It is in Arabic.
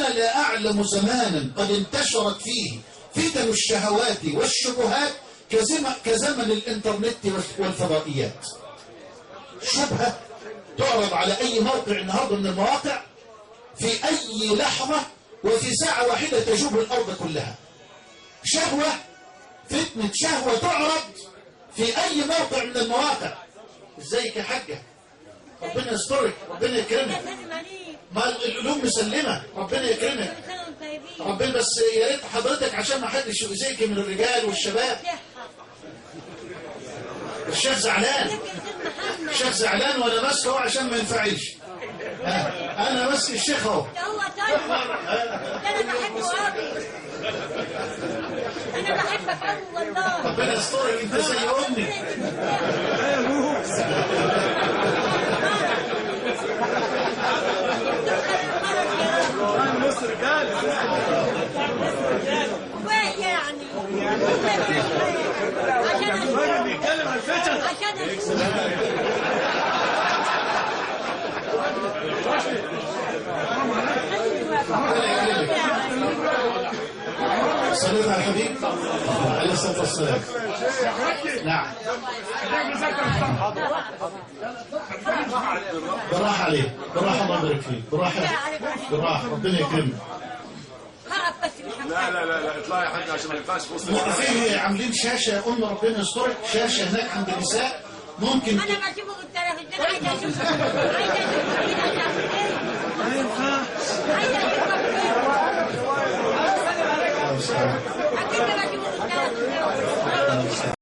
أنا لا أعلم زمانا قد انتشرت فيه فتن الشهوات والشبهات كزمن الإنترنت والفضائيات. شبهة تعرض على أي موقع النهاردة من المواقع في أي لحظة وفي ساعة واحدة تجوب الأرض كلها. شهوة، فتنة شهوة تعرض في أي موقع من المواقع. ازيك يا حاجة؟ ربنا يسترك، ربنا يكرمك. ما العلوم مسلمة، ربنا يكرمك. ربنا بس يا ريت حضرتك عشان ما حدش يؤذيك من الرجال والشباب. الشيخ زعلان، الشيخ زعلان وانا ماسكه اهو عشان ما ينفعلش. انا ماسك الشيخ اهو. هو طيب، انا بحبه قوي، انا بحبك قوي والله. ربنا يسترك، انت زي امي. يعني صليت على الحبيب عليه الصلاة والسلام. نعم. بالراحة عليه، بالراحة، الله يبارك فيك، بالراحة بالراحة، ربنا يكرمك. لا لا لا لا اطلعي يا حاج عشان ما ينفعش في وسط موقفين عاملين شاشة يا أم، ربنا يسترك، شاشة هناك عند النساء ممكن. انا بشوفه في التلفزيون، عايزه اشوفه، عايزه اشوفه، عايزه اشوفه.